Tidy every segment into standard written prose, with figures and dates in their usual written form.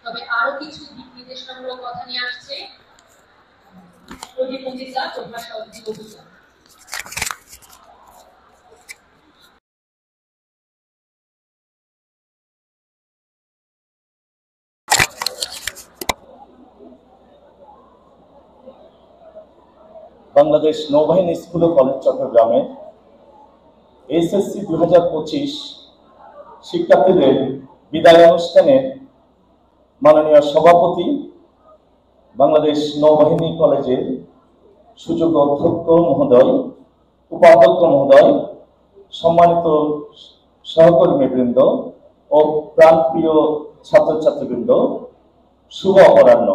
তবে আরো কিছু দিক নির্দেশনামূলক কথা নিয়ে আসছে প্রতিবন্ধী স্যার প্রভাস অভিযান। বাংলাদেশ নৌবাহিনী স্কুল ও কলেজ চট্টগ্রামে এসএসসি 2025 শিক্ষার্থীদের বিদায় অনুষ্ঠানে মাননীয় সভাপতি, বাংলাদেশ নৌবাহিনী কলেজের সুযোগ্য অধ্যক্ষ মহোদয়, উপাধ্যক্ষ মহোদয়, সম্মানিত সহকর্মীবৃন্দ ও প্রাণপ্রিয় ছাত্রছাত্রীবৃন্দ, শুভ অপরাহ্ন।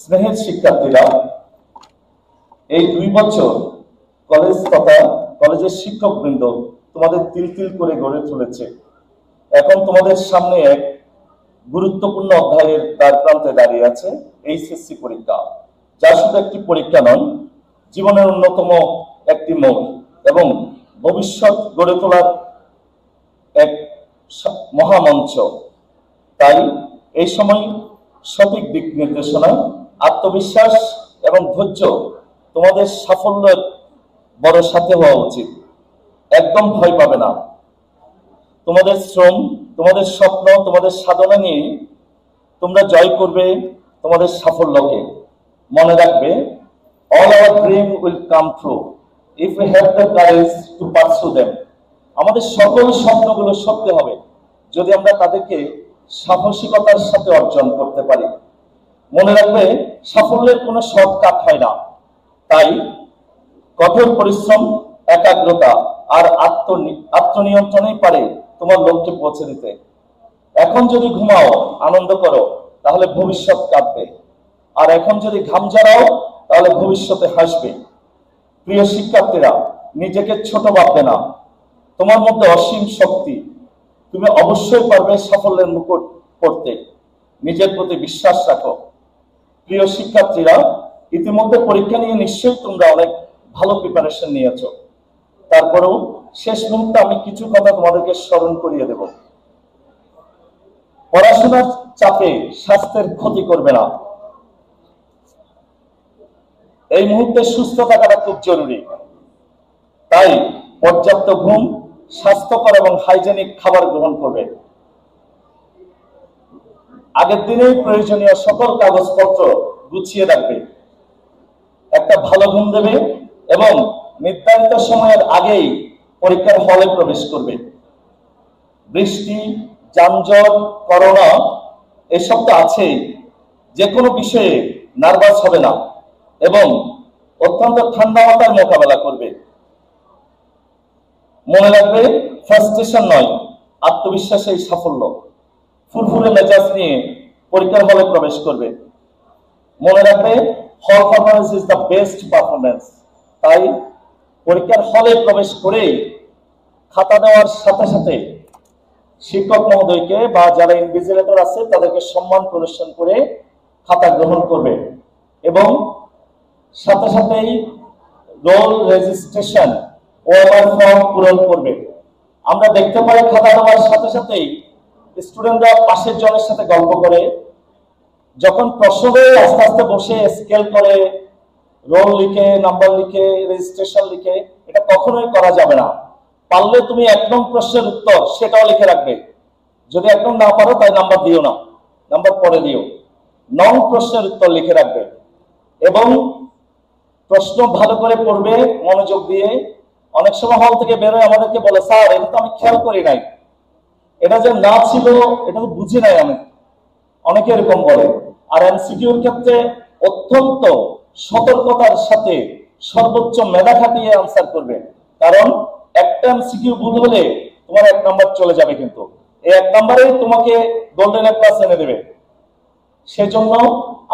স্নেহের শিক্ষার্থীরা, এই 2 বছর কলেজ তথা কলেজের শিক্ষকবৃন্দ তোমাদের তিল তিল করে গড়ে তুলেছে। এখন তোমাদের সামনে এক গুরুত্বপূর্ণ অধ্যায়ের দ্বার প্রান্তে দাঁড়িয়ে আছে এইচএসসি পরীক্ষা, যা শুধু একটি পরীক্ষা নয়, জীবনের অন্যতম একটি মোড় এবং ভবিষ্যৎ গড়ে তোলার এক মহামঞ্চ। তাই এই সময় সঠিক দিক নির্দেশনা, আত্মবিশ্বাস এবং ধৈর্য তোমাদের সাফল্যের বড় সাথে হওয়া উচিত। একদম ভয় পাবে না। তোমাদের শ্রম, তোমাদের স্বপ্ন, তোমাদের সাধনা নিয়ে তোমরা জয় করবে তোমাদের সাফল্যকে। মনে রাখবে, all our dream will come true if we have the courage to pursue them. আমাদের সকল স্বপ্নগুলো সত্যি হবে যদি আমরা তাদেরকে সাহসিকতার সাথে অর্জন করতে পারি। মনে রাখবে, সাফল্যের কোনো শর্টকাট হয় না। তাই কঠোর পরিশ্রম, একাগ্রতা আর আত্মনিয়ন্ত্রণই পারে তোমার লক্ষ্যে পৌঁছে দিতে। এখন যদি ঘুমাও, আনন্দ করো, তাহলে ভবিষ্যৎ কাঁদবে। আর এখন যদি ঘাম ঝরাও, তাহলে ভবিষ্যতে হাসবে। প্রিয় শিক্ষার্থীরা, নিজেকে ছোট ভাববে না। তোমার মধ্যে অসীম শক্তি। তুমি অবশ্যই পারবে সাফল্যের মুকুট পড়তে। নিজের প্রতি বিশ্বাস রাখো। প্রিয় শিক্ষার্থীরা, ইতিমধ্যে পরীক্ষা নিয়ে নিশ্চয়ই তোমরা অনেক ভালো প্রিপারেশন নিয়েছো। তারপরেও শেষ মুহূর্তে আমি কিছু কথা তোমাদেরকে স্মরণ করিয়ে দেব। পড়াশোনার চাপে স্বাস্থ্যের ক্ষতি করবে না। এই মুহূর্তে সুস্থ থাকাটা খুব জরুরি। তাই পর্যাপ্ত ঘুম, স্বাস্থ্যকর এবং হাইজেনিক খাবার গ্রহণ করবে। আগের দিনেই প্রয়োজনীয় সকল কাগজপত্র গুছিয়ে রাখবে। একটা ভালো ঘুম দেবে এবং নির্ধারিত সময়ের আগেই পরীক্ষার হলে প্রবেশ করবে। বৃষ্টি, যানজট, করোনা এসব তো আছেই। যে কোনো বিষয়ে নার্ভাস হবে না এবং অত্যন্ত ঠান্ডা মাথায় মোকাবেলা করবে। মনে রাখবে, ফ্রাস্ট্রেশন নয়, আত্মবিশ্বাসেই সাফল্য। ফুরফুরে মেজাজ নিয়ে পরীক্ষার হলে প্রবেশ করবে। মনে রাখবে, হল performance is the best performance. তাই পরীক্ষার হলে প্রবেশ করে খাতা দেওয়ার সাথে সাথে শিক্ষক মহোদয়কে বা যারা ইনভিজিলেটর আছে তাদেরকে সম্মান প্রদর্শন করে খাতা গ্রহণ করবে এবং সাথে সাথেই রোল রেজিস্ট্রেশন ওএমআর ফর্ম পূরণ করবে। আমরা দেখতে পাই খাতা দেওয়ার সাথে সাথেই স্টুডেন্টরা পাশের জনের সাথে গল্প করে, যখন প্রশ্ন দেয় আস্তে আস্তে বসে স্কেল করে, রোল লিখে, নাম্বার লিখে, রেজিস্ট্রেশন লিখে। এটা কখনোই করা যাবে না। পারলে তুমি 1 নং প্রশ্নের উত্তর সেটাও লিখে রাখবে। যদি 1 নং না পারো তাই নাম্বার দিও না, নাম্বার পরে দিও। নং প্রশ্নের উত্তর লিখে রাখবে এবং প্রশ্ন ভালো করে পড়বে মনোযোগ দিয়ে। অনেক সময় হল থেকে বেরোয় আমাদেরকে বলে, স্যার এটা তো আমি খেয়াল করি নাই, এটা যে না ছিল এটা তো বুঝি নাই আমি। অনেকে এরকম বলে। আর এমসিকিউর ক্ষেত্রে অত্যন্ত সতর্কতার সাথে সর্বোচ্চ মেধা খাটিয়ে আনসার করবে, কারণ একটা এমসিকিউ ভুল হলে তোমার 1 নাম্বার চলে যাবে। কিন্তু এই 1 নাম্বারে তোমাকে গোল্ডেন প্লাস এনে দেবে। সেজন্য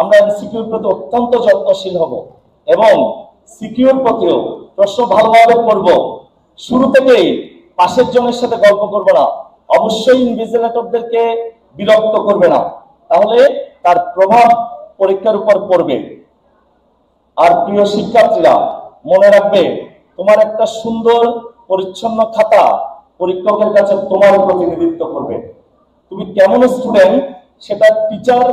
আমরা এমসিকিউর প্রতি অত্যন্ত যত্নশীল হব এবং সিকিউর প্রতিও প্রশ্ন ভালোভাবে পড়ব। শুরু থেকেই পাশের জনের সাথে গল্প করবে না। অবশ্যই ইনভিজিলেটরদেরকে বিরক্ত করবে না, তাহলে তার প্রভাব পরীক্ষার উপর পড়বে। আর প্রিয় শিক্ষার্থীরা, মনে রাখবে, তোমার একটা সুন্দর পরিচ্ছন্ন খাতা পরীক্ষকের কাছে তোমার প্রতিনিধিত্ব করবে। তুমি কেমন স্টুডেন্ট সেটা টিচার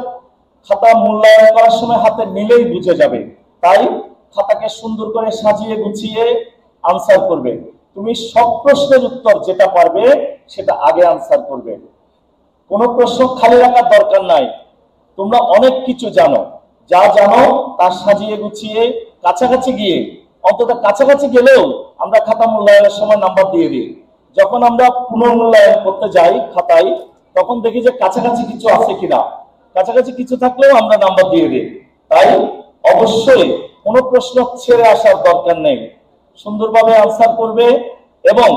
খাতা মূল্যায়ন করার সময় হাতে নিলেই বুঝে যাবে। তাই খাতাকে সুন্দর করে সাজিয়ে গুছিয়ে আনসার করবে। তুমি সব প্রশ্নের উত্তর যেটা পারবে সেটা আগে আনসার করবে। কোনো প্রশ্ন খালি রাখার দরকার নাই। তোমরা অনেক কিছু জানো, যা জানো তা সাজিয়ে গুছিয়ে কাছাকাছি গিয়ে, অন্তত কাছাকাছি গেলেও আমরা খাতা মূল্যায়নের সময় নাম্বার দিয়ে দিই। যখন আমরা পুনর্মূল্যায়ন করতে যাই খাতায়, তখন দেখি যে কাছাকাছি কিছু আছে কিনা, কাছাকাছি কিছু থাকলেও আমরা নাম্বার দিয়ে দিই। তাই অবশ্যই কোনো প্রশ্ন ছেড়ে আসার দরকার নেই, সুন্দরভাবে আনসার করবে এবং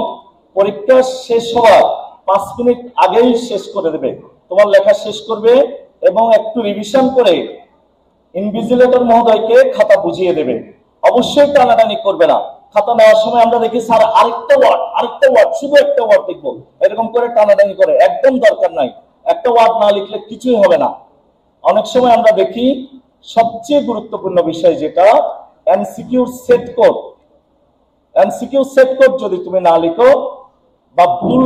পরীক্ষা শেষ হওয়ার 5 মিনিট আগেই শেষ করে দেবে। তোমার লেখা শেষ করবে এবং একটু রিভিশন করে ইনভিজিলেটর মহোদয়কে খাতা বুঝিয়ে দেবে। অবশ্যই টানাটানি করবে না। খাতা নেওয়ার সময় আমরা দেখি স্যার আরেকটা ওয়ার্ড শুধু একটা ওয়ার্ড লিখবো, এরকম করে টানাটানি করে, একদম দরকার নাই। একটা ওয়ার্ড না লিখলে কিছুই হবে না। অনেক সময় আমরা দেখি সবচেয়ে গুরুত্বপূর্ণ বিষয় যেটা MCQ set code. MCQ set code যদি তুমি না লিখো বা ভুল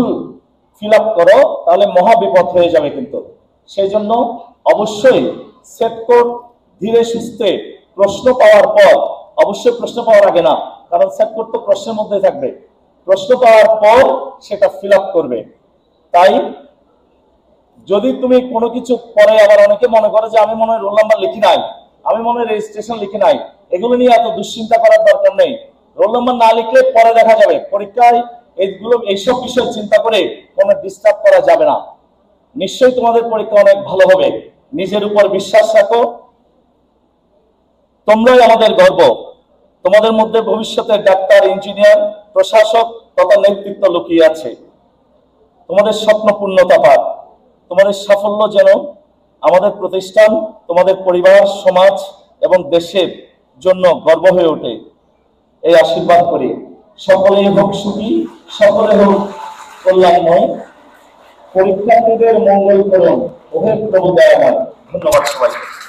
ফিল আপ করো তাহলে মহা বিপদ হয়ে যাবে। কিন্তু সেই জন্য অবশ্যই সেট কোড ধীরে সুস্থে প্রশ্ন পাওয়ার পর, অবশ্যই প্রশ্ন পাওয়ার আগে না, কারণ সেট কোড তো প্রশ্নের মধ্যে থাকবে, প্রশ্ন পাওয়ার পর সেটা ফিল আপ করবে। তাই যদি তুমি কোনো কিছু পরে আবার অনেকে মনে করে যে আমি মনে হয় রোল নাম্বার লিখি নাই, আমি মনে হয় রেজিস্ট্রেশন লিখি নাই, এগুলো নিয়ে এত দুশ্চিন্তা করার দরকার নেই। রোল নাম্বার না লিখলে পরে দেখা যাবে। পরীক্ষায় এইসব বিষয় চিন্তা করে কোনো ডিস্টার্ব করা যাবে না। নিশ্চয়ই তোমাদের পরীক্ষা অনেক ভালো হবে। নিজের উপর বিশ্বাস রাখো। তোমরাই আমাদের গর্ব। তোমাদের মধ্যে ভবিষ্যতে ডাক্তার, ইঞ্জিনিয়ার, প্রশাসক তথা নেতৃত্ব লুকিয়ে আছে। তোমাদের স্বপ্ন পূর্ণতা পাক। তোমাদের সাফল্য যেন আমাদের প্রতিষ্ঠান, তোমাদের পরিবার, সমাজ এবং দেশের জন্য গর্ব হয়ে ওঠে, এই আশীর্বাদ করি। সকলেই হোক সুখী, সকলে হোক কল্যাণময়। পরীক্ষার্থীদের মঙ্গল করুন, ওহে প্রভু দয়াময়। ধন্যবাদ সবাইকে।